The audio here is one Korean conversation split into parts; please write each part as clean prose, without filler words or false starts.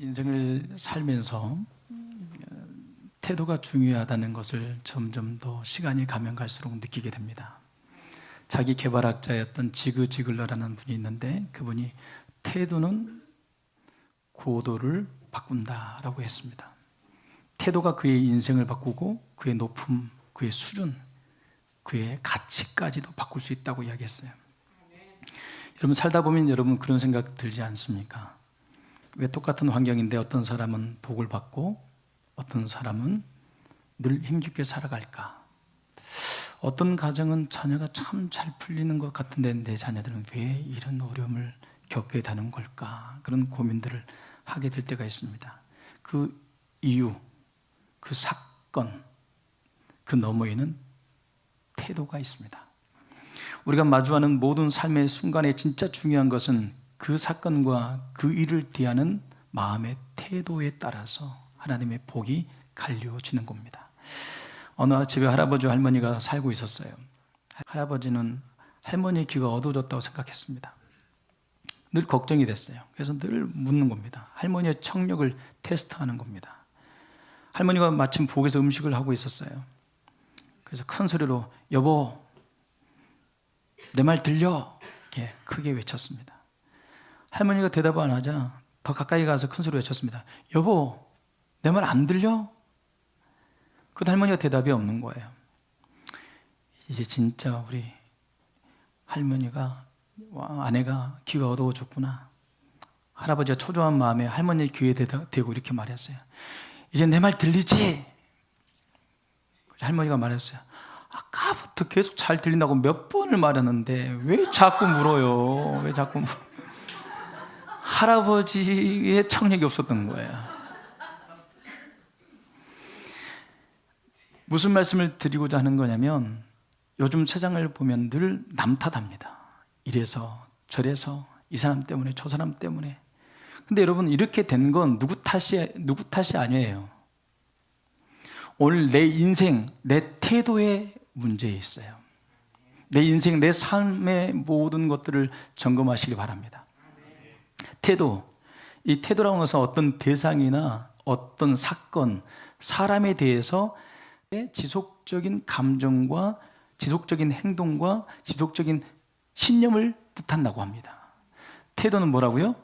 인생을 살면서 태도가 중요하다는 것을 점점 더 시간이 가면 갈수록 느끼게 됩니다. 자기 개발학자였던 지그 지글러라는 분이 있는데 그분이 태도는 고도를 바꾼다라고 했습니다. 태도가 그의 인생을 바꾸고 그의 높음, 그의 수준, 그의 가치까지도 바꿀 수 있다고 이야기했어요. 여러분 살다 보면 여러분 그런 생각 들지 않습니까? 왜 똑같은 환경인데 어떤 사람은 복을 받고 어떤 사람은 늘 힘겹게 살아갈까? 어떤 가정은 자녀가 참 잘 풀리는 것 같은데 내 자녀들은 왜 이런 어려움을 겪게 되는 걸까? 그런 고민들을 하게 될 때가 있습니다. 그 이유, 그 사건, 그 너머에는 태도가 있습니다. 우리가 마주하는 모든 삶의 순간에 진짜 중요한 것은 그 사건과 그 일을 대하는 마음의 태도에 따라서 하나님의 복이 갈려지는 겁니다. 어느 집에 할아버지 할머니가 살고 있었어요. 할아버지는 할머니의 귀가 어두워졌다고 생각했습니다. 늘 걱정이 됐어요. 그래서 늘 묻는 겁니다. 할머니의 청력을 테스트하는 겁니다. 할머니가 마침 부엌에서 음식을 하고 있었어요. 그래서 큰 소리로 여보 내 말 들려? 이렇게 크게 외쳤습니다. 할머니가 대답 안 하자 더 가까이 가서 큰 소리로 외쳤습니다. 여보 내 말 안 들려? 그 할머니가 대답이 없는 거예요. 이제 진짜 우리 할머니가 아내가 귀가 어두워졌구나. 할아버지가 초조한 마음에 할머니 귀에 대고 이렇게 말했어요. 이제 내 말 들리지? 할머니가 말했어요. 아까부터 계속 잘 들린다고 몇 번을 말했는데 왜 자꾸 물어요? 왜 자꾸 물어요? 할아버지의 청력이 없었던 거예요. 무슨 말씀을 드리고자 하는 거냐면 요즘 세상을 보면 늘 남 탓합니다. 이래서 저래서 이 사람 때문에 저 사람 때문에. 근데 여러분 이렇게 된 건 누구 탓이 아니에요. 오늘 내 인생, 내 태도에 문제 있어요. 내 인생, 내 삶의 모든 것들을 점검하시기 바랍니다. 태도, 이 태도라는 것은 어떤 대상이나 어떤 사건, 사람에 대해서 지속적인 감정과 지속적인 행동과 지속적인 신념을 뜻한다고 합니다. 태도는 뭐라고요?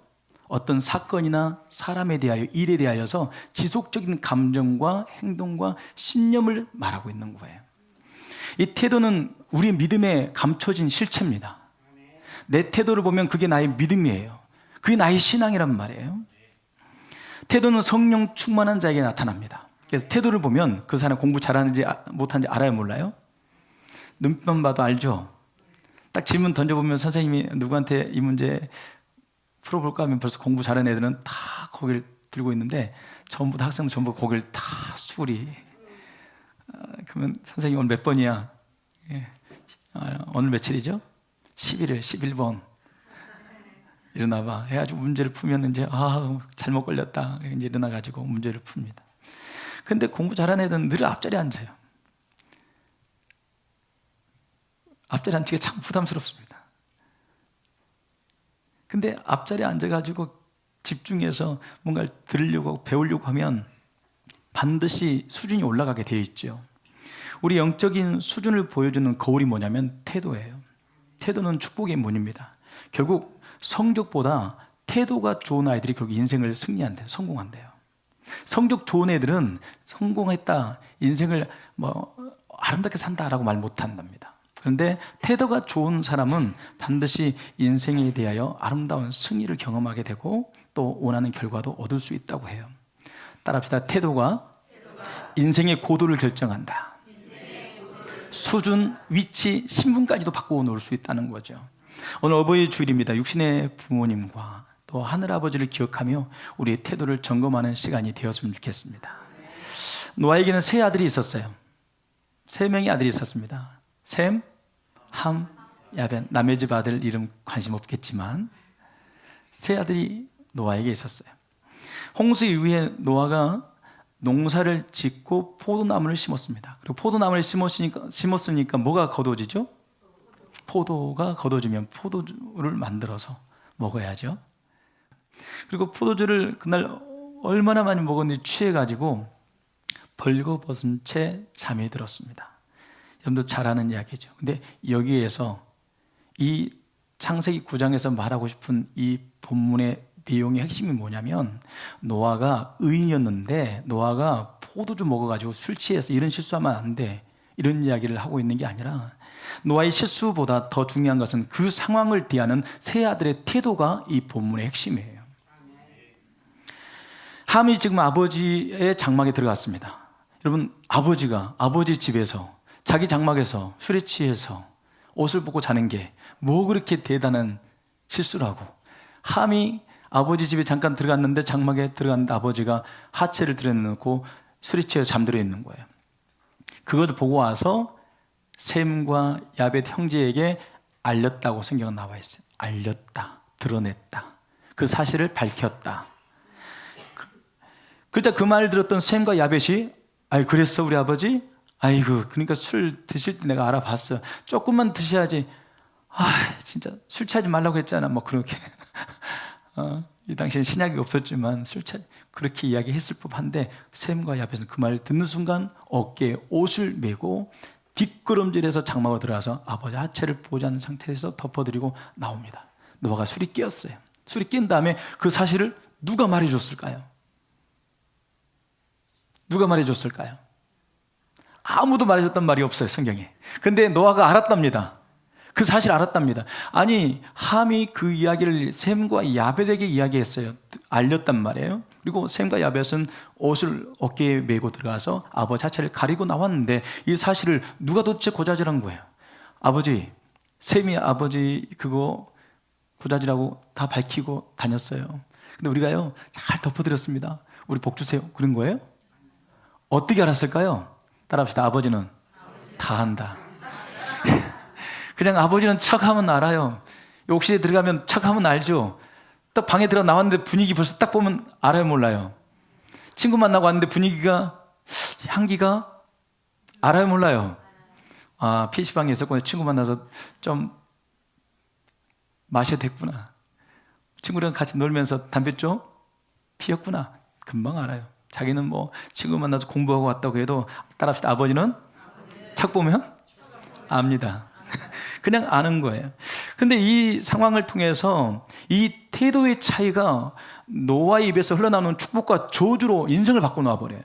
어떤 사건이나 사람에 대하여, 일에 대하여서 지속적인 감정과 행동과 신념을 말하고 있는 거예요. 이 태도는 우리의 믿음에 감춰진 실체입니다. 내 태도를 보면 그게 나의 믿음이에요. 그게 나의 신앙이란 말이에요. 태도는 성령 충만한 자에게 나타납니다. 그래서 태도를 보면 그 사람 공부 잘하는지 못하는지 알아요, 몰라요? 눈빛만 봐도 알죠? 딱 질문 던져보면 선생님이 누구한테 이 문제 풀어볼까 하면 벌써 공부 잘하는 애들은 다 고개를 들고 있는데 전부 다 학생들 전부 고개를 다 수그리. 그러면 선생님 오늘 몇 번이야? 예. 오늘 며칠이죠? 11일, 11번. 일어나봐. 해가지고 문제를 풀면 이제 잘못 걸렸다. 이제 일어나가지고 문제를 풉니다. 근데 공부 잘하는 애들은 늘 앞자리에 앉아요. 앞자리에 앉기가 참 부담스럽습니다. 근데 앞자리에 앉아가지고 집중해서 뭔가를 들으려고 하고 배우려고 하면 반드시 수준이 올라가게 되어 있죠. 우리 영적인 수준을 보여주는 거울이 뭐냐면 태도예요. 태도는 축복의 문입니다. 결국 성적보다 태도가 좋은 아이들이 결국 인생을 승리한대요. 성공한대요. 성적 좋은 애들은 성공했다, 인생을 아름답게 산다라고 말 못한답니다. 그런데 태도가 좋은 사람은 반드시 인생에 대하여 아름다운 승리를 경험하게 되고 또 원하는 결과도 얻을 수 있다고 해요. 따라합시다. 태도가 인생의 고도를 결정한다. 수준, 위치, 신분까지도 바꾸어 놓을 수 있다는 거죠. 오늘 어버이 주일입니다. 육신의 부모님과 또 하늘아버지를 기억하며 우리의 태도를 점검하는 시간이 되었으면 좋겠습니다. 노아에게는 세 아들이 있었어요. 3명의 아들이 있었습니다. 셈, 함, 야벳. 남의 집 아들 이름 관심 없겠지만 세 아들이 노아에게 있었어요. 홍수 이후에 노아가 농사를 짓고 포도나무를 심었습니다. 그리고 포도나무를 심었으니까 뭐가 거둬지죠? 포도가 거둬지면 포도주를 만들어서 먹어야죠. 그리고 포도주를 그날 얼마나 많이 먹었는지 취해가지고 벌거벗은 채 잠이 들었습니다. 여러분도 잘 아는 이야기죠. 근데 여기에서 이 창세기 9장에서 말하고 싶은 이 본문의 내용의 핵심이 뭐냐면, 노아가 의인이었는데 노아가 포도주 먹어가지고 술 취해서 이런 실수하면 안 돼, 이런 이야기를 하고 있는 게 아니라, 노아의 실수보다 더 중요한 것은 그 상황을 대하는 세 아들의 태도가 이 본문의 핵심이에요. 함이 지금 아버지의 장막에 들어갔습니다. 여러분, 아버지가 아버지 집에서 자기 장막에서 술에 취해서 옷을 벗고 자는 게 뭐 그렇게 대단한 실수라고. 함이 아버지 집에 잠깐 들어갔는데, 장막에 들어갔는데 아버지가 하체를 들여놓고 술에 취해 잠들어 있는 거예요. 그것을 보고 와서 셈과 야벳 형제에게 알렸다고 성경은 나와 있어요. 알렸다, 드러냈다, 그 사실을 밝혔다. 그러자 그 말을 들었던 셈과 야벳이, 아이 그랬어 우리 아버지? 아이고, 그러니까 술 드실 때 내가 알아봤어. 조금만 드셔야지. 진짜 술 취하지 말라고 했잖아. 뭐 그렇게. 이 당시엔 신약이 없었지만 그렇게 이야기했을 법한데, 셈과 야벳은 그 말을 듣는 순간 어깨에 옷을 메고 뒷걸음질해서 장막으로 들어가서 아버지 하체를 보지 않는 상태에서 덮어드리고 나옵니다. 노아가 술이 깨었어요. 술이 깬 다음에 그 사실을 누가 말해줬을까요? 누가 말해줬을까요? 아무도 말해줬단 말이 없어요, 성경에. 근데 노아가 알았답니다. 그 사실 알았답니다. 아니, 함이 그 이야기를 셈과 야벳에게 이야기했어요. 알렸단 말이에요. 그리고 셈과 야벳은 옷을 어깨에 메고 들어가서 아버지 하체를 가리고 나왔는데, 이 사실을 누가 도대체 고자질한 거예요? 아버지, 셈이 아버지 그거 고자질하고 다 밝히고 다녔어요. 근데 우리가요, 잘 덮어드렸습니다. 우리 복 주세요, 그런 거예요? 어떻게 알았을까요? 따라합시다. 아버지는 다 한다. 그냥 아버지는 척하면 알아요. 욕실에 들어가면 척하면 알죠. 딱 방에 들어 나왔는데 분위기 벌써 딱 보면 알아요, 몰라요? 친구 만나고 왔는데 분위기가, 향기가 알아요, 몰라요? PC방에 있었거든요. 친구 만나서 좀 마셔야 됐구나. 친구랑 같이 놀면서 담배 좀 피웠구나. 금방 알아요. 자기는 뭐 친구 만나서 공부하고 왔다고 해도, 따라합시다. 아버지는 척 보면 압니다. 그냥 아는 거예요. 근데 이 상황을 통해서 이 태도의 차이가 노아의 입에서 흘러나오는 축복과 저주로 인생을 바꿔 버려요.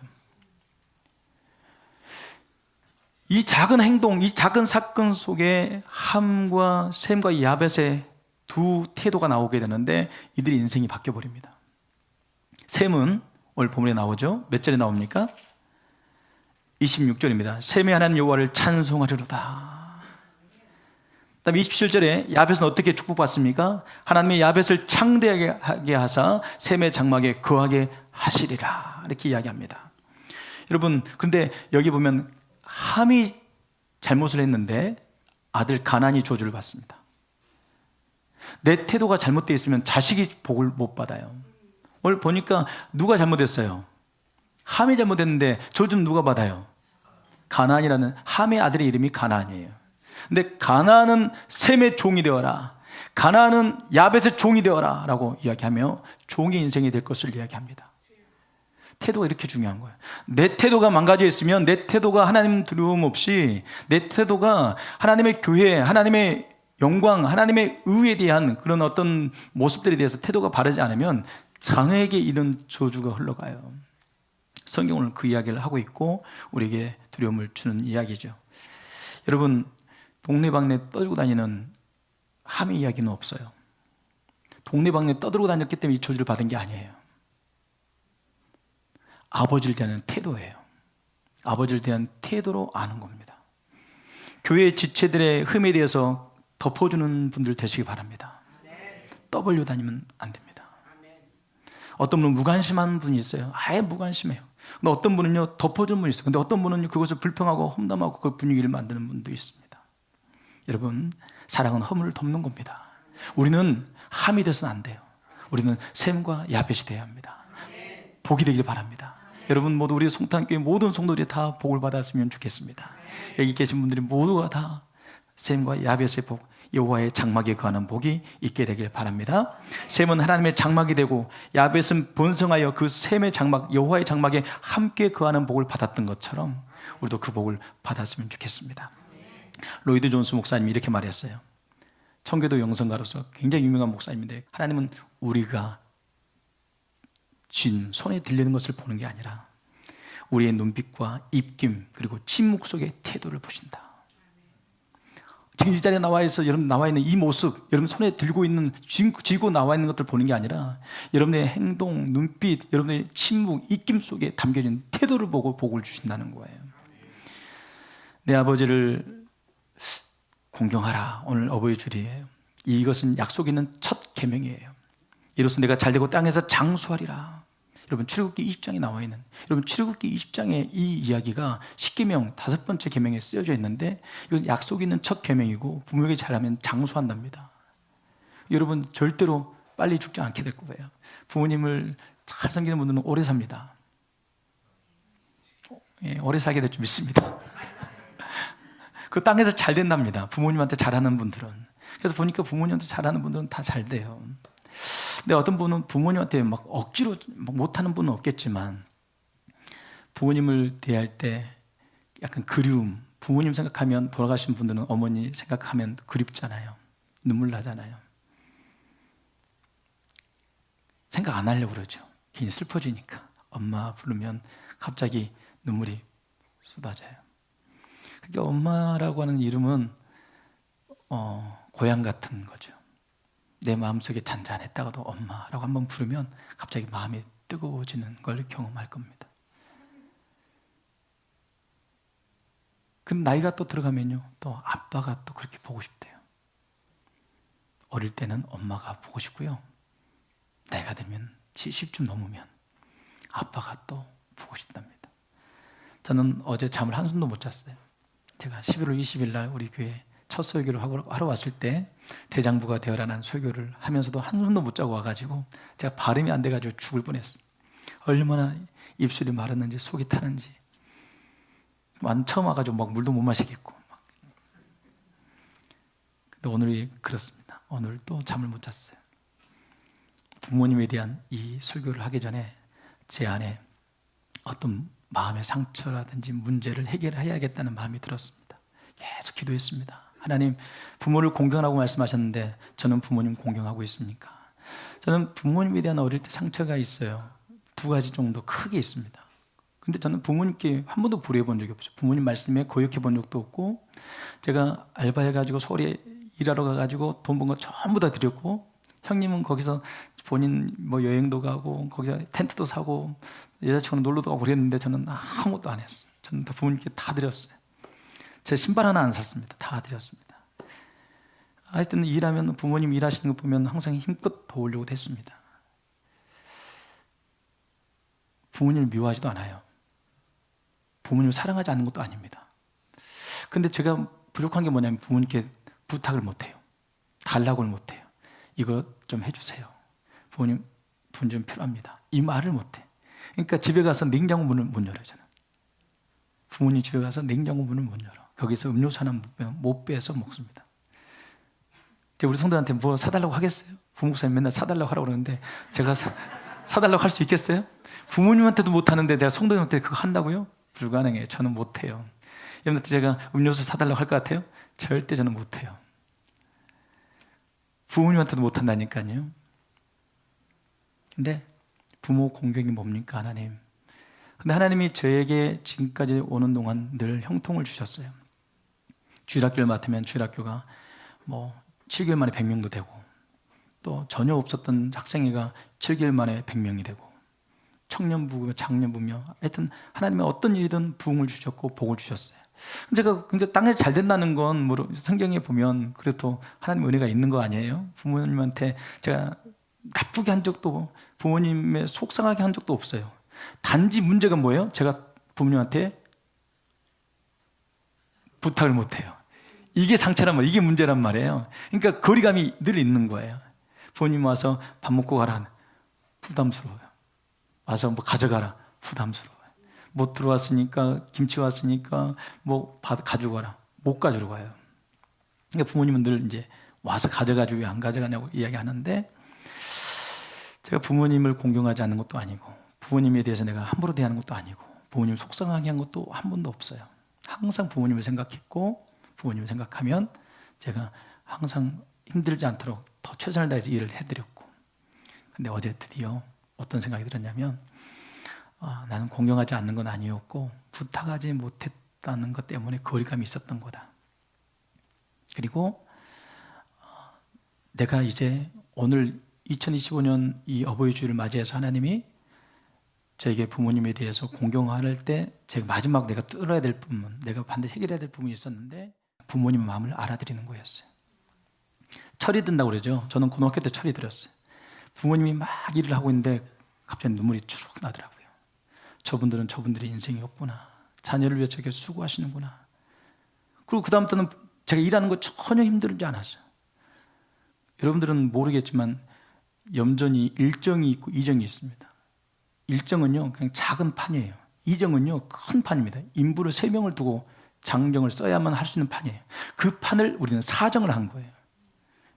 이 작은 행동, 이 작은 사건 속에 함과 셈과 야벳의 두 태도가 나오게 되는데, 이들의 인생이 바뀌어 버립니다. 셈은 오늘 본문에 나오죠. 몇 절에 나옵니까? 26절입니다. 셈이 하나님 여호와를 찬송하리로다. 그다음에 27절에 야벳은 어떻게 축복받습니까? 하나님이 야벳을 창대하게 하사 셈의 장막에 거하게 하시리라, 이렇게 이야기합니다. 여러분, 근데 여기 보면 함이 잘못을 했는데 아들 가나안이 저주를 받습니다. 내 태도가 잘못되어 있으면 자식이 복을 못 받아요. 오늘 보니까 누가 잘못했어요? 함이 잘못했는데 저주는 누가 받아요? 가나안이라는, 함의 아들의 이름이 가나안이에요. 근데 가나안은 셈의 종이 되어라, 가나안은 야벳의 종이 되어라 라고 이야기하며 종의 인생이 될 것을 이야기합니다. 태도가 이렇게 중요한 거예요. 내 태도가 망가져 있으면, 내 태도가 하나님 두려움 없이, 내 태도가 하나님의 교회, 하나님의 영광, 하나님의 의에 대한 그런 어떤 모습들에 대해서 태도가 바르지 않으면 자녀에게 이런 저주가 흘러가요. 성경은 그 이야기를 하고 있고 우리에게 두려움을 주는 이야기죠. 여러분, 동네방네 떠들고 다니는 함의 이야기는 없어요. 동네방네 떠들고 다녔기 때문에 이 저주를 받은 게 아니에요. 아버지를 대하는 태도예요. 아버지를 대한 태도로 아는 겁니다. 교회 지체들의 흠에 대해서 덮어주는 분들 되시기 바랍니다. 떠벌려 다니면 안 됩니다. 어떤 분은 무관심한 분이 있어요. 아예 무관심해요. 근데 어떤 분은요, 덮어주는 분이 있어요. 근데 어떤 분은 그것을 불평하고 험담하고 그 분위기를 만드는 분도 있습니다. 여러분, 사랑은 허물을 덮는 겁니다. 우리는 함이 돼서는 안 돼요. 우리는 셈과 야벳이 되어야 합니다. 복이 되길 바랍니다. 여러분 모두, 우리 송탄교회 모든 성도들이 다 복을 받았으면 좋겠습니다. 여기 계신 분들이 모두가 다 셈과 야벳의 복, 여호와의 장막에 거하는 복이 있게 되길 바랍니다. 셈은 하나님의 장막이 되고 야벳은 번성하여 그 셈의 장막, 여호와의 장막에 함께 거하는 복을 받았던 것처럼 우리도 그 복을 받았으면 좋겠습니다. 로이드 존스 목사님이 이렇게 말했어요. 청교도 영성가로서 굉장히 유명한 목사님인데, 하나님은 우리가 쥔 손에 들리는 것을 보는 게 아니라 우리의 눈빛과 입김 그리고 침묵 속의 태도를 보신다. 지금 이 자리에 나와 있어 여러분 나와 있는 이 모습, 여러분 손에 들고 있는 쥐고 나와 있는 것들 보는 게 아니라 여러분의 행동, 눈빛, 여러분의 침묵, 입김 속에 담겨진 태도를 보고 복을 주신다는 거예요. 내 아버지를 공경하라. 오늘 어버이 주일이에요. 이것은 약속 있는 첫 계명이에요. 이로써 내가 잘되고 땅에서 장수하리라. 여러분 출애굽기 20장에 나와 있는, 여러분 출애굽기 20장에 이 이야기가 10계명 5번째 계명에 쓰여져 있는데, 이건 약속 있는 첫 계명이고 부모에게 잘하면 장수한답니다. 여러분 절대로 빨리 죽지 않게 될 거예요. 부모님을 잘 섬기는 분들은 오래 삽니다. 오래 살게 될 줄 믿습니다. 그 땅에서 잘 된답니다. 부모님한테 잘하는 분들은. 그래서 보니까 부모님한테 잘하는 분들은 다 잘 돼요. 근데 어떤 분은 부모님한테 막 억지로 못하는 분은 없겠지만, 부모님을 대할 때 약간 그리움, 부모님 생각하면, 돌아가신 분들은 어머니 생각하면 그립잖아요. 눈물 나잖아요. 생각 안 하려고 그러죠. 괜히 슬퍼지니까. 엄마 부르면 갑자기 눈물이 쏟아져요. 그러니까 엄마라고 하는 이름은 고향 같은 거죠. 내 마음속에 잔잔했다가도 엄마라고 한번 부르면 갑자기 마음이 뜨거워지는 걸 경험할 겁니다. 근데 나이가 또 들어가면요, 또 아빠가 또 그렇게 보고 싶대요. 어릴 때는 엄마가 보고 싶고요, 나이가 들면 70쯤 넘으면 아빠가 또 보고 싶답니다. 저는 어제 잠을 한숨도 못 잤어요. 제가 11월 20일 날 우리 교회 첫 설교를 하러 왔을 때 대장부가 되어라는 설교를 하면서도 한숨도 못 자고 와가지고 제가 발음이 안 돼가지고 죽을 뻔했어요. 얼마나 입술이 마르는지 속이 타는지. 처음 와가지고 막 물도 못 마시겠고. 근데 오늘이 그렇습니다. 오늘 또 잠을 못 잤어요. 부모님에 대한 이 설교를 하기 전에 제 안에 어떤 마음의 상처라든지 문제를 해결해야겠다는 마음이 들었습니다. 계속 기도했습니다. 하나님, 부모를 공경하라고 말씀하셨는데 저는 부모님 공경하고 있습니까? 저는 부모님에 대한 어릴 때 상처가 있어요. 2가지 정도 크게 있습니다. 근데 저는 부모님께 한 번도 불의해 본 적이 없어요. 부모님 말씀에 거역해 본 적도 없고, 제가 알바해가지고 서울에 일하러 가가지고 돈 번 거 전부 다 드렸고, 형님은 거기서 본인 뭐 여행도 가고 거기서 텐트도 사고 여자친구는 놀러도 가고 그랬는데 저는 아무것도 안 했어요. 저는 다 부모님께 다 드렸어요. 제 신발 하나 안 샀습니다. 다 드렸습니다. 하여튼 일하면 부모님 일하시는 거 보면 항상 힘껏 도우려고 했습니다. 부모님을 미워하지도 않아요. 부모님을 사랑하지 않는 것도 아닙니다. 근데 제가 부족한 게 뭐냐면 부모님께 부탁을 못해요. 달라고를 못해요. 이거 좀 해주세요. 부모님 돈 좀 필요합니다. 이 말을 못해. 그러니까 집에 가서 냉장고 문을 못 열어요. 저는 부모님 집에 가서 냉장고 문을 못 열어. 거기서 음료수 하나 못 빼서 먹습니다. 우리 성도한테 뭐 사달라고 하겠어요? 부목사님 맨날 사달라고 하라고 그러는데 제가 사달라고 할 수 있겠어요? 부모님한테도 못하는데 내가 성도님한테 그거 한다고요? 불가능해요. 저는 못해요. 여러분들 제가 음료수 사달라고 할 것 같아요? 절대 저는 못해요. 부모님한테도 못한다니까요. 근데 부모 공경이 뭡니까, 하나님? 근데 하나님이 저에게 지금까지 오는 동안 늘 형통을 주셨어요. 주일학교를 맡으면 주일학교가 뭐 7개월 만에 100명도 되고, 또 전혀 없었던 학생회가 7개월 만에 100명이 되고, 청년부며 장년부며 하여튼 하나님의 어떤 일이든 부흥을 주셨고 복을 주셨어요. 제가 그러니까 땅에서 잘 된다는 건 뭐 성경에 보면 그래도 하나님의 은혜가 있는 거 아니에요? 부모님한테 제가 나쁘게 한 적도, 부모님의 속상하게 한 적도 없어요. 단지 문제가 뭐예요? 제가 부모님한테 부탁을 못해요. 이게 상처란 말이에요. 이게 문제란 말이에요. 그러니까 거리감이 늘 있는 거예요. 부모님 와서 밥 먹고 가라, 부담스러워요. 와서 뭐 가져가라, 부담스러워요. 못 들어왔으니까, 김치 왔으니까 뭐 가지고 가라, 못 가지러 가요. 그러니까 부모님은 늘 이제 와서 가져가지 왜 안 가져가냐고 이야기하는데, 제가 부모님을 공경하지 않는 것도 아니고 부모님에 대해서 내가 함부로 대하는 것도 아니고 부모님을 속상하게 한 것도 한 번도 없어요. 항상 부모님을 생각했고, 부모님을 생각하면 제가 항상 힘들지 않도록 더 최선을 다해서 일을 해드렸고, 근데 어제 드디어 어떤 생각이 들었냐면, 나는 공경하지 않는 건 아니었고 부탁하지 못했다는 것 때문에 거리감이 있었던 거다. 그리고 내가 이제 오늘 2025년 이 어버이 주일을 맞이해서 하나님이 저에게 부모님에 대해서 공경할 때 제가 마지막 내가 뚫어야 될 부분, 내가 반드시 해결해야 될 부분이 있었는데 부모님 마음을 알아들이는 거였어요. 철이 든다고 그러죠. 저는 고등학교 때 철이 들었어요. 부모님이 막 일을 하고 있는데 갑자기 눈물이 추룩 나더라고요. 저분들은 저분들의 인생이 없구나. 자녀를 위해 저렇게 수고하시는구나. 그리고 그 다음부터는 제가 일하는 거 전혀 힘들지 않았어요. 여러분들은 모르겠지만 염전이 일정이 있고 이정이 있습니다. 일정은요 그냥 작은 판이에요. 이정은요 큰 판입니다. 인부를 3명을 두고 장정을 써야만 할 수 있는 판이에요. 그 판을 우리는 사정을 한 거예요.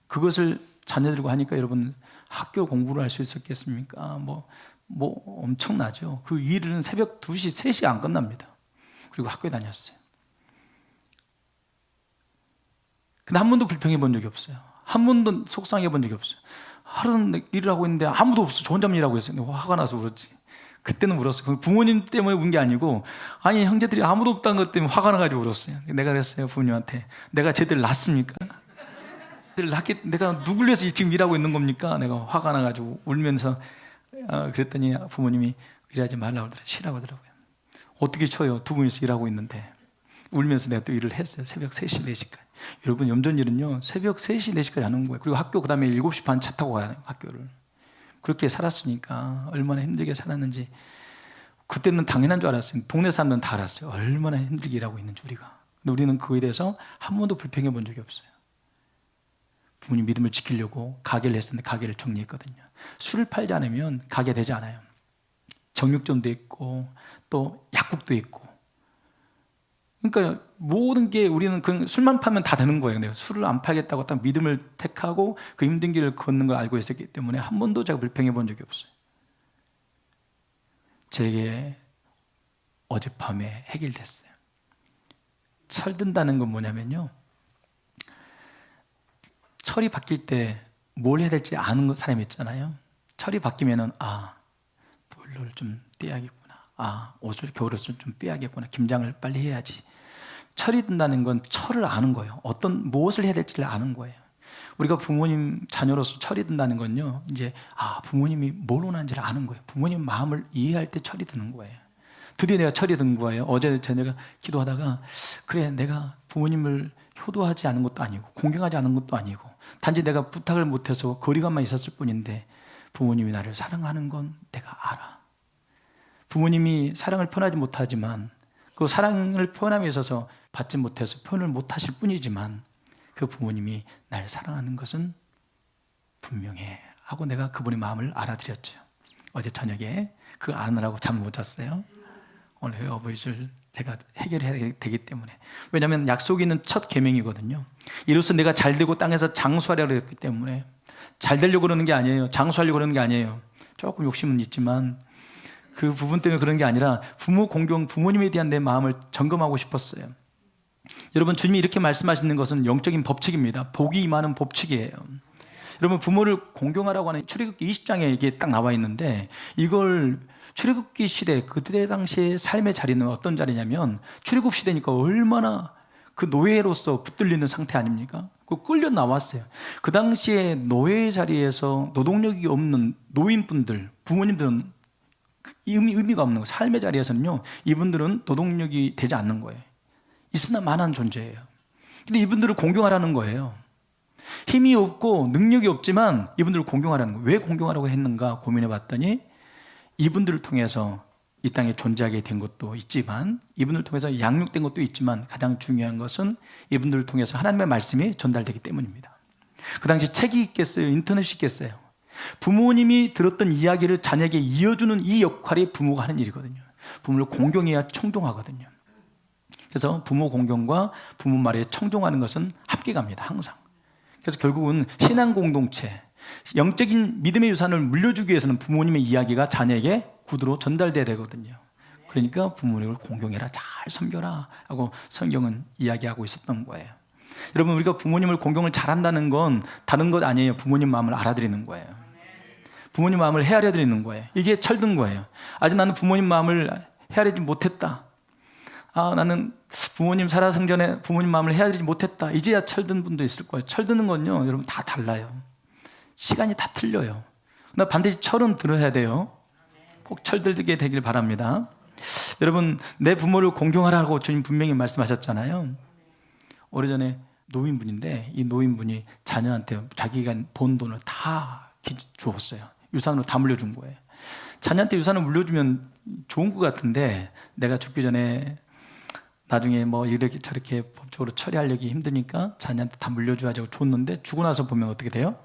그것을 자녀들과 하니까 여러분 학교 공부를 할 수 있었겠습니까? 뭐 엄청나죠. 그 일은 새벽 2시, 3시 안 끝납니다. 그리고 학교에 다녔어요. 근데 한 번도 불평해 본 적이 없어요. 한 번도 속상해 본 적이 없어요. 하루는 일을 하고 있는데 아무도 없어. 저 혼자만 일하고 있어요. 화가 나서 울었지. 그때는 울었어요. 부모님 때문에 운 게 아니고, 아니 형제들이 아무도 없다는 것 때문에 화가 나가지고 울었어요. 내가 그랬어요 부모님한테, 내가 쟤들 낳습니까? 내가 누굴 위해서 지금 일하고 있는 겁니까? 내가 화가 나가지고 울면서 그랬더니 부모님이 일하지 말라고 그러더라고요. 쉬라고 하더라고요. 어떻게 쳐요? 두 분이서 일하고 있는데. 울면서 내가 또 일을 했어요. 새벽 3시, 4시까지. 여러분 염전일은요 새벽 3시, 4시까지 하는 거예요. 그리고 학교 그 다음에 7시 반 차 타고 가요. 학교를. 그렇게 살았으니까 얼마나 힘들게 살았는지 그때는 당연한 줄 알았어요. 동네 사람들은 다 알았어요. 얼마나 힘들게 일하고 있는지 우리가. 근데 우리는 그거에 대해서 한 번도 불평해 본 적이 없어요. 부모님 믿음을 지키려고 가게를 했었는데 가게를 정리했거든요. 술을 팔지 않으면 가게 되지 않아요. 정육점도 있고 또 약국도 있고, 그러니까 모든 게 우리는 그냥 술만 팔면 다 되는 거예요. 내가 술을 안 팔겠다고 딱 믿음을 택하고 그 힘든 길을 걷는 걸 알고 있었기 때문에 한 번도 제가 불평해 본 적이 없어요. 제게 어젯밤에 해결됐어요. 철든다는 건 뭐냐면요, 철이 바뀔 때 뭘 해야 될지 아는 사람이 있잖아요. 철이 바뀌면은 볼로를 좀 떼야겠구나. 옷을 겨울옷을 좀 빼야겠구나. 김장을 빨리 해야지. 철이 든다는 건 철을 아는 거예요. 무엇을 해야 될지를 아는 거예요. 우리가 부모님 자녀로서 철이 든다는 건요, 이제 부모님이 뭘 원하는지를 아는 거예요. 부모님 마음을 이해할 때 철이 드는 거예요. 드디어 내가 철이 든 거예요. 어제 저녁에 기도하다가, 그래 내가 부모님을 효도하지 않은 것도 아니고 공경하지 않은 것도 아니고 단지 내가 부탁을 못해서 거리감만 있었을 뿐인데 부모님이 나를 사랑하는 건 내가 알아. 부모님이 사랑을 표현하지 못하지만 그 사랑을 표현함에 있어서 받지 못해서 표현을 못하실 뿐이지만 그 부모님이 나를 사랑하는 것은 분명해 하고 내가 그분의 마음을 알아들였죠. 어제 저녁에 그 아느라고 잠 못 잤어요. 오늘 어버이줄 제가 해결해야 되기 때문에. 왜냐하면 약속이 있는 첫 계명이거든요. 이로써 내가 잘되고 땅에서 장수하려고 했기 때문에. 잘 되려고 그러는 게 아니에요. 장수하려고 그러는 게 아니에요. 조금 욕심은 있지만 그 부분 때문에 그런 게 아니라 부모 공경, 부모님에 대한 내 마음을 점검하고 싶었어요. 여러분, 주님이 이렇게 말씀하시는 것은 영적인 법칙입니다. 복이 임하는 법칙이에요. 여러분, 부모를 공경하라고 하는 출애굽기 20장에 이게 딱 나와 있는데, 이걸 출애굽기 시대 그때 당시의 삶의 자리는 어떤 자리냐면, 출애굽 시대니까 얼마나 그 노예로서 붙들리는 상태 아닙니까? 그 끌려 나왔어요. 그 당시에 노예 자리에서 노동력이 없는 노인분들, 부모님들은 의미가 없는 거예요. 삶의 자리에서는요, 이분들은 노동력이 되지 않는 거예요. 있으나 마나한 존재예요. 근데 이분들을 공경하라는 거예요. 힘이 없고 능력이 없지만 이분들을 공경하라는 거예요. 왜 공경하라고 했는가 고민해 봤더니, 이분들을 통해서 이 땅에 존재하게 된 것도 있지만, 이분들을 통해서 양육된 것도 있지만, 가장 중요한 것은 이분들을 통해서 하나님의 말씀이 전달되기 때문입니다. 그 당시 책이 있겠어요? 인터넷이 있겠어요? 부모님이 들었던 이야기를 자녀에게 이어주는 이 역할이 부모가 하는 일이거든요. 부모를 공경해야 청종하거든요. 그래서 부모 공경과 부모 말에 청종하는 것은 함께 갑니다, 항상. 그래서 결국은 신앙 공동체, 영적인 믿음의 유산을 물려주기 위해서는 부모님의 이야기가 자녀에게 구두로 전달돼야 되거든요. 그러니까 부모님을 공경해라, 잘 섬겨라 하고 성경은 이야기하고 있었던 거예요. 여러분, 우리가 부모님을 공경을 잘한다는 건 다른 것 아니에요. 부모님 마음을 알아드리는 거예요. 부모님 마음을 헤아려 드리는 거예요. 이게 철든 거예요. 아직 나는 부모님 마음을 헤아리지 못했다. 나는 부모님 살아생전에 부모님 마음을 헤아리지 못했다. 이제야 철든 분도 있을 거예요. 철드는 건요, 여러분, 다 달라요. 시간이 다 틀려요. 나 반드시 철은 들어야 돼요. 꼭 철들게 되길 바랍니다. 여러분, 내 부모를 공경하라고 주님 분명히 말씀하셨잖아요. 오래전에 노인분인데 이 노인분이 자녀한테 자기가 번 돈을 다 주었어요. 유산으로 다 물려준 거예요. 자녀한테 유산을 물려주면 좋은 것 같은데 내가 죽기 전에 나중에 뭐 이렇게 저렇게 법적으로 처리하려기 힘드니까 자녀한테 다 물려줘야지 줬는데 죽고 나서 보면 어떻게 돼요?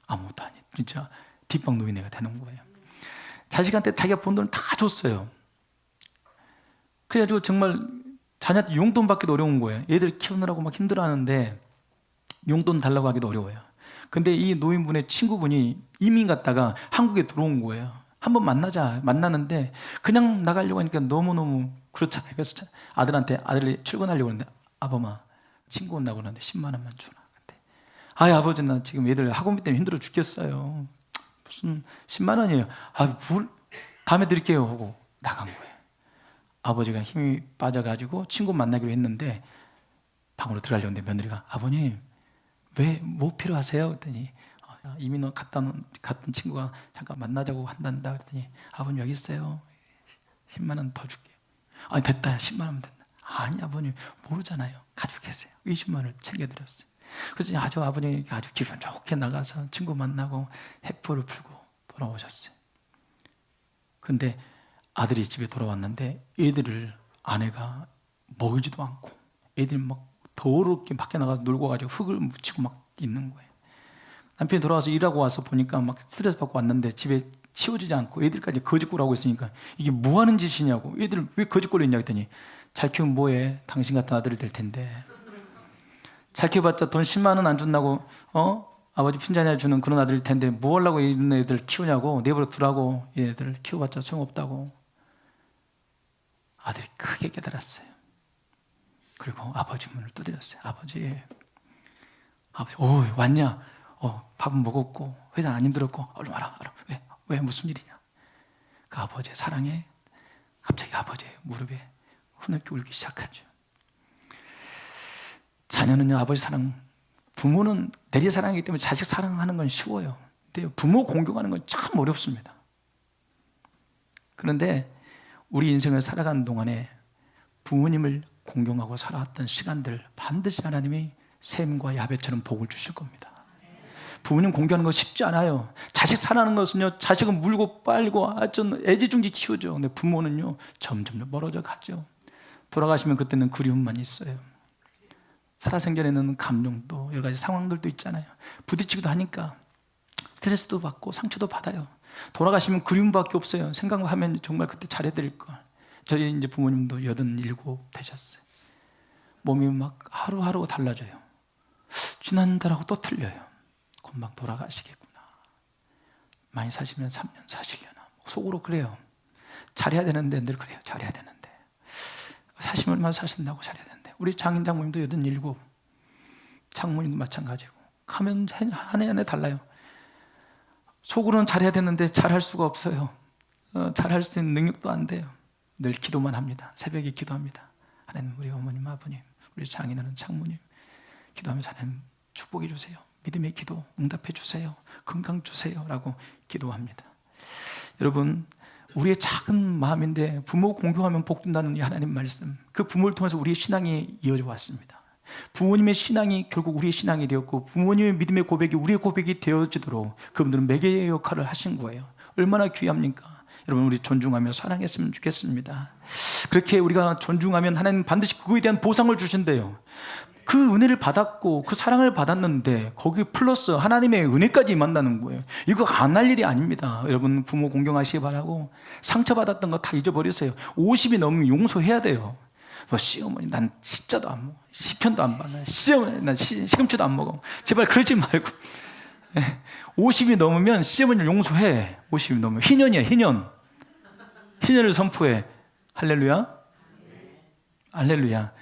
아무것도 아니에요. 진짜 뒷방 노인네가 되는 거예요. 자식한테 자기가 번 돈을 다 줬어요. 그래가지고 정말 자녀한테 용돈 받기도 어려운 거예요. 애들 키우느라고 막 힘들어하는데 용돈 달라고 하기도 어려워요. 근데 이 노인분의 친구분이 이민 갔다가 한국에 들어온 거예요. 한번 만나는데 그냥 나가려고 하니까 너무너무 그렇잖아요. 그래서 아들이 출근하려고 하는데 아범아, 친구 온다고 그러는데 10만 원만 주라. 근데 아버지, 나 지금 애들 학원비 때문에 힘들어 죽겠어요. 무슨 10만 원이에요. 뭘 다음에 드릴게요 하고 나간 거예요. 아버지가 힘이 빠져가지고 친구 만나기로 했는데 방으로 들어가려는데 며느리가 아버님 왜 뭐 필요하세요? 그랬더니 이민 갔던 친구가 잠깐 만나자고 한단다. 그랬더니 아버님 여기 있어요. 10만 원 더 줄게요. 됐다. 10만 원면 된다. 아니 아버님 모르잖아요. 가지고 계세요. 20만 원을 챙겨드렸어요. 그래서 아버님이 아주 기분 좋게 나가서 친구 만나고 해프를 풀고 돌아오셨어요. 근데 아들이 집에 돌아왔는데 애들을 아내가 먹이지도 않고 애들이 막 더럽게 밖에 나가서 놀고 가지고 흙을 묻히고 막 있는 거예요. 남편이 돌아와서 일하고 와서 보니까 막 스트레스 받고 왔는데 집에 치워지지 않고 애들까지 거짓골하고 있으니까 이게 뭐 하는 짓이냐고, 애들 왜 거짓골을 했냐 했더니 잘 키우면 뭐해, 당신 같은 아들이 될 텐데 잘 키워봤자 돈 10만 원 안 준다고 아버지 핀잔에 주는 그런 아들일 텐데 뭐 하려고 이런 애들 키우냐고, 내버려 두라고, 얘네들 키워봤자 소용없다고. 아들이 크게 깨달았어요. 그리고 아버지 문을 두드렸어요. 아버지 왔냐? 밥은 먹었고 회사 안 힘들었고 얼른 와라. 왜 무슨 일이냐? 그 아버지의 사랑에 갑자기 아버지의 무릎에 흐느끼 울기 시작하죠. 자녀는요, 아버지 사랑, 부모는 내리 사랑이기 때문에 자식 사랑하는 건 쉬워요. 근데 부모 공경하는 건 참 어렵습니다. 그런데 우리 인생을 살아가는 동안에 부모님을 공경하고 살아왔던 시간들 반드시 하나님이 셈과 야벳처럼 복을 주실 겁니다. 부모님 공경하는 거 쉽지 않아요. 자식 사랑하는 것은요, 자식은 물고 빨고 애지중지 키우죠. 근데 부모는요 점점 멀어져 가죠. 돌아가시면 그때는 그리움만 있어요. 살아생전에는 감정도 여러 가지 상황들도 있잖아요. 부딪히기도 하니까 스트레스도 받고 상처도 받아요. 돌아가시면 그리움밖에 없어요. 생각하면 정말 그때 잘해드릴 걸. 저희 이제 부모님도 87 되셨어요. 몸이 막 하루하루 달라져요. 지난달하고 또 틀려요. 금방 돌아가시겠구나. 많이 사시면 3년 사시려나. 속으로 그래요. 잘해야 되는데 늘 그래요. 잘해야 되는데. 사시면 얼마나 사신다고 잘해야 되는데. 우리 장인 장모님도 87, 장모님도 마찬가지고. 가면 한 해 한 해 달라요. 속으로는 잘해야 되는데 잘할 수가 없어요. 잘할 수 있는 능력도 안 돼요. 늘 기도만 합니다. 새벽에 기도합니다. 하나님, 우리 어머님, 아버님, 우리 장인어른, 장모님 기도하면서 하나님 축복해 주세요. 믿음의 기도 응답해 주세요. 건강 주세요 라고 기도합니다. 여러분, 우리의 작은 마음인데 부모 공경하면 복 준다는 이 하나님 말씀, 그 부모를 통해서 우리의 신앙이 이어져 왔습니다. 부모님의 신앙이 결국 우리의 신앙이 되었고 부모님의 믿음의 고백이 우리의 고백이 되어지도록 그분들은 매개의 역할을 하신 거예요. 얼마나 귀합니까? 여러분, 우리 존중하며 사랑했으면 좋겠습니다. 그렇게 우리가 존중하면 하나님 반드시 그거에 대한 보상을 주신대요. 그 은혜를 받았고 그 사랑을 받았는데 거기 플러스 하나님의 은혜까지 임한다는 거예요. 이거 안 할 일이 아닙니다. 여러분, 부모 공경하시기 바라고 상처받았던 거 다 잊어버리세요. 50이 넘으면 용서해야 돼요. 뭐 시어머니 난 진짜도 안 먹어. 시편도 안 봐. 시어머니 난 시금치도 안 먹어. 제발 그러지 말고. 50이 넘으면 시어머니를 용서해. 50이 넘으면 희년이야, 희년. 희년을 선포해. 할렐루야. 할렐루야.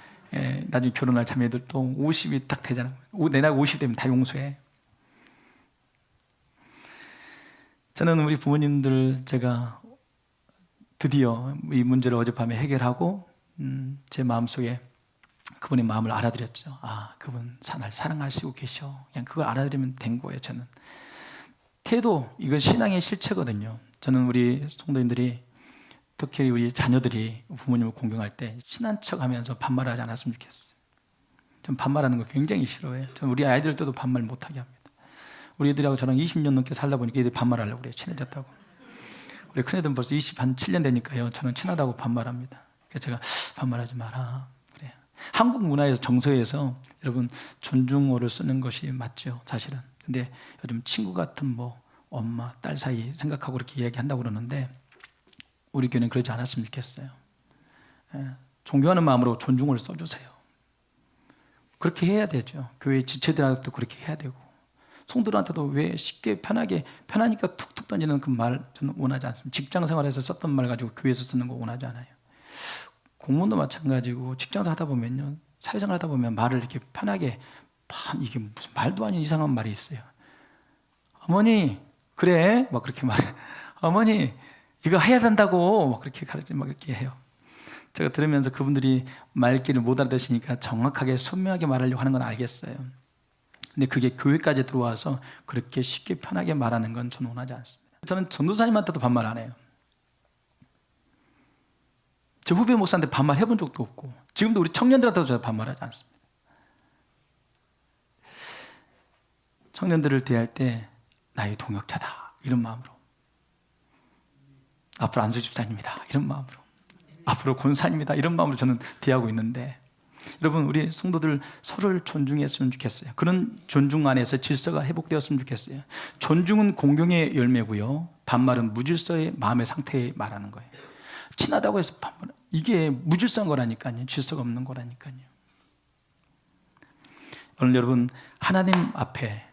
나중에 결혼할 자매들도 50이 딱 되잖아. 내 나이 50 되면 다 용서해. 저는 우리 부모님들 제가 드디어 이 문제를 어젯밤에 해결하고 제 마음속에 그분의 마음을 알아들였죠. 아, 그분 날 사랑하시고 계셔. 그냥 그걸 알아들으면 된 거예요. 저는 태도, 이건 신앙의 실체거든요. 저는 우리 성도님들이, 특히 우리 자녀들이 부모님을 공경할 때 친한 척하면서 반말하지 않았으면 좋겠어요. 전 반말하는 거 굉장히 싫어해요. 저는 우리 아이들 때도 반말 못하게 합니다. 우리 애들하고 저랑 20년 넘게 살다 보니까 애들이 반말하려고 그래요. 친해졌다고. 우리 큰애들은 벌써 27년 되니까요. 저는 친하다고 반말합니다. 그래서 제가 반말하지 마라 그래요. 한국 문화에서, 정서에서 여러분 존중어를 쓰는 것이 맞죠, 사실은. 근데 요즘 친구 같은 뭐 엄마, 딸 사이 생각하고 이렇게 이야기한다고 그러는데 우리 교회는 그러지 않았으면 좋겠어요. 존경하는 마음으로 존중어를 써주세요. 그렇게 해야 되죠. 교회 지체들한테도 그렇게 해야 되고, 성도들한테도 왜 쉽게 편하니까 툭툭 던지는 그 말 저는 원하지 않습니다. 직장 생활에서 썼던 말 가지고 교회에서 쓰는 거 원하지 않아요. 공무원도 마찬가지고 직장에서 하다 보면요, 사회생활 하다 보면 말을 이렇게 편하게, 이게 무슨 말도 아닌 이상한 말이 있어요. 어머니 그래 막 그렇게 말해. 어머니 이거 해야 된다고 막 그렇게 가르치, 막 이렇게 해요. 제가 들으면서 그분들이 말귀를 못 알아듣으니까 정확하게 선명하게 말하려고 하는 건 알겠어요. 근데 그게 교회까지 들어와서 그렇게 쉽게 편하게 말하는 건 저는 원하지 않습니다. 저는 전도사님한테도 반말 안 해요. 제 후배 목사한테 반말 해본 적도 없고, 지금도 우리 청년들한테도 제가 반말하지 않습니다. 청년들을 대할 때 나의 동역자다 이런 마음으로, 앞으로 안수 집사님이다 이런 마음으로, 앞으로 권사님이다 이런 마음으로 저는 대하고 있는데, 여러분 우리 성도들 서로를 존중했으면 좋겠어요. 그런 존중 안에서 질서가 회복되었으면 좋겠어요. 존중은 공경의 열매고요, 반말은 무질서의 마음의 상태에 말하는 거예요. 친하다고 해서 반말, 이게 무질서한 거라니까요. 질서가 없는 거라니까요. 오늘 여러분 하나님 앞에,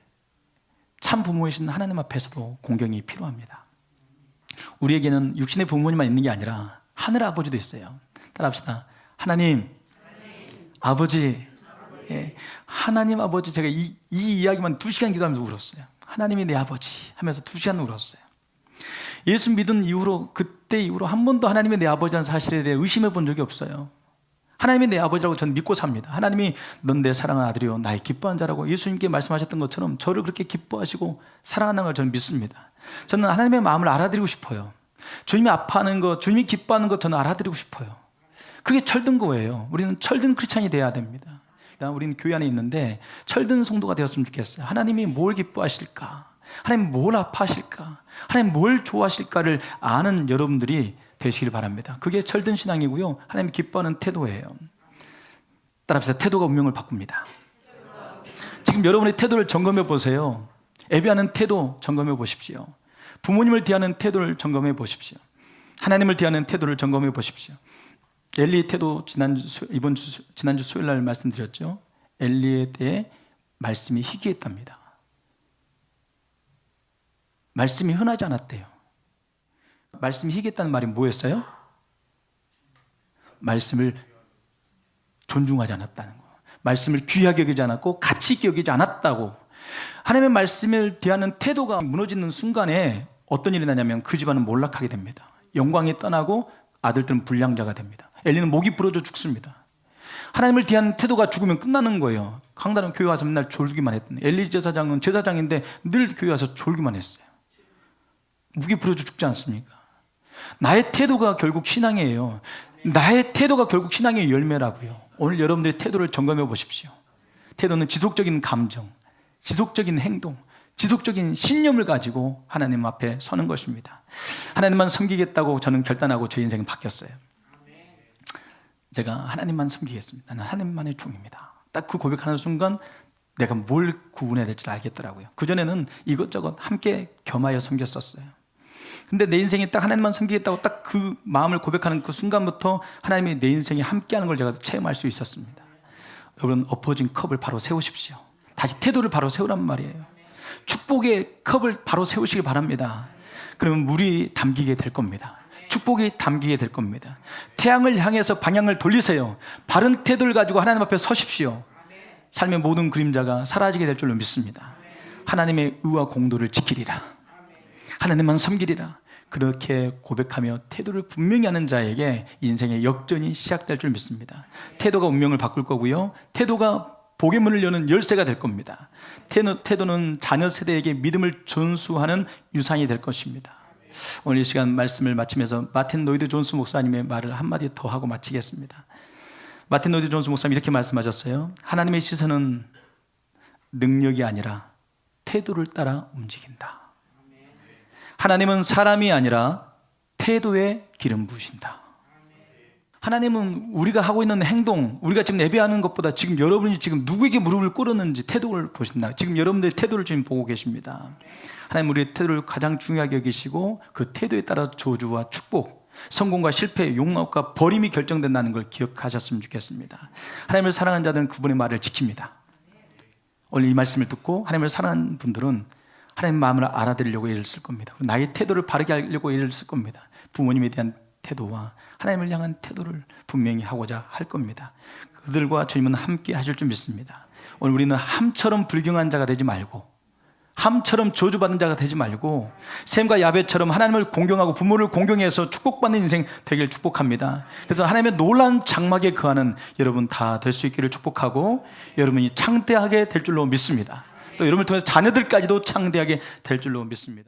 참 부모이신 하나님 앞에서도 공경이 필요합니다. 우리에게는 육신의 부모님만 있는 게 아니라 하늘 아버지도 있어요. 따라합시다. 하나님 아버지. 예, 하나님 아버지. 제가 이 이야기만 2시간 기도하면서 울었어요. 하나님이 내 아버지 하면서 2시간 울었어요. 예수 믿은 이후로, 그때 이후로 한 번도 하나님이 내 아버지라는 사실에 대해 의심해 본 적이 없어요. 하나님이 내 아버지라고 저는 믿고 삽니다. 하나님이 넌 내 사랑하는 아들이요 나의 기뻐하는 자라고 예수님께 말씀하셨던 것처럼 저를 그렇게 기뻐하시고 사랑하는 걸 저는 믿습니다. 저는 하나님의 마음을 알아드리고 싶어요. 주님이 아파하는 것, 주님이 기뻐하는 것 저는 알아드리고 싶어요. 그게 철든 거예요. 우리는 철든 크리스찬이 돼야 됩니다. 우리는 교회 안에 있는데 철든 성도가 되었으면 좋겠어요. 하나님이 뭘 기뻐하실까? 하나님 뭘 아파하실까? 하나님 뭘 좋아하실까를 아는 여러분들이 되시길 바랍니다. 그게 철든 신앙이고요, 하나님이 기뻐하는 태도예요. 따라합시다. 태도가 운명을 바꿉니다. 지금 여러분의 태도를 점검해 보세요. 예배하는 태도 점검해 보십시오. 부모님을 대하는 태도를 점검해 보십시오. 하나님을 대하는 태도를 점검해 보십시오. 엘리의 태도, 지난주 수요일 날 말씀드렸죠. 엘리에 대해 말씀이 희귀했답니다. 말씀이 흔하지 않았대요. 말씀이 희귀했다는 말이 뭐였어요? 말씀을 존중하지 않았다는 거, 말씀을 귀하게 여기지 않았고 가치 있게 여기지 않았다고. 하나님의 말씀을 대하는 태도가 무너지는 순간에 어떤 일이 나냐면 그 집안은 몰락하게 됩니다. 영광이 떠나고 아들들은 불량자가 됩니다. 엘리는 목이 부러져 죽습니다. 하나님을 대한 태도가 죽으면 끝나는 거예요. 강단은 교회 와서 맨날 졸기만 했던, 엘리 제사장은 제사장인데 늘 교회 와서 졸기만 했어요. 목이 부러져 죽지 않습니까? 나의 태도가 결국 신앙이에요. 나의 태도가 결국 신앙의 열매라고요. 오늘 여러분들의 태도를 점검해 보십시오. 태도는 지속적인 감정, 지속적인 행동, 지속적인 신념을 가지고 하나님 앞에 서는 것입니다. 하나님만 섬기겠다고 저는 결단하고 제 인생은 바뀌었어요. 제가 하나님만 섬기겠습니다. 나는 하나님만의 종입니다. 딱 그 고백하는 순간 내가 뭘 구분해야 될지 알겠더라고요. 그전에는 이것저것 함께 겸하여 섬겼었어요. 근데 내 인생이 딱 하나님만 섬기겠다고 딱 그 마음을 고백하는 그 순간부터 하나님이 내 인생에 함께하는 걸 제가 체험할 수 있었습니다. 여러분, 엎어진 컵을 바로 세우십시오. 다시 태도를 바로 세우란 말이에요. 축복의 컵을 바로 세우시기 바랍니다. 그러면 물이 담기게 될 겁니다. 축복이 담기게 될 겁니다. 태양을 향해서 방향을 돌리세요. 바른 태도를 가지고 하나님 앞에 서십시오. 삶의 모든 그림자가 사라지게 될 줄로 믿습니다. 하나님의 의와 공도를 지키리라. 하나님만 섬기리라. 그렇게 고백하며 태도를 분명히 하는 자에게 인생의 역전이 시작될 줄 믿습니다. 태도가 운명을 바꿀 거고요, 태도가 복의 문을 여는 열쇠가 될 겁니다. 태도는 자녀 세대에게 믿음을 전수하는 유산이 될 것입니다. 오늘 이 시간 말씀을 마치면서 마틴 로이드 존스 목사님의 말을 한마디 더 하고 마치겠습니다. 마틴 로이드 존스 목사님이 이렇게 말씀하셨어요. 하나님의 시선은 능력이 아니라 태도를 따라 움직인다. 하나님은 사람이 아니라 태도에 기름 부으신다. 하나님은 우리가 하고 있는 행동, 우리가 지금 예배하는 것보다 지금 여러분이 지금 누구에게 무릎을 꿇었는지 태도를 보신다. 지금 여러분들의 태도를 지금 보고 계십니다. 하나님 우리의 태도를 가장 중요하게 여기시고 그 태도에 따라 저주와 축복, 성공과 실패, 용납과 버림이 결정된다는 걸 기억하셨으면 좋겠습니다. 하나님을 사랑하는 자들은 그분의 말을 지킵니다. 오늘 이 말씀을 듣고 하나님을 사랑하는 분들은 하나님의 마음을 알아들으려고 애를 쓸 겁니다. 나의 태도를 바르게 하려고 애를 쓸 겁니다. 부모님에 대한 태도와 하나님을 향한 태도를 분명히 하고자 할 겁니다. 그들과 주님은 함께 하실 줄 믿습니다. 오늘 우리는 함처럼 불경한 자가 되지 말고, 함처럼 저주받는 자가 되지 말고, 셈과 야벳처럼 하나님을 공경하고 부모를 공경해서 축복받는 인생 되길 축복합니다. 그래서 하나님의 놀라운 장막에 거하는 여러분 다 될 수 있기를 축복하고, 여러분이 창대하게 될 줄로 믿습니다. 또 여러분을 통해서 자녀들까지도 창대하게 될 줄로 믿습니다.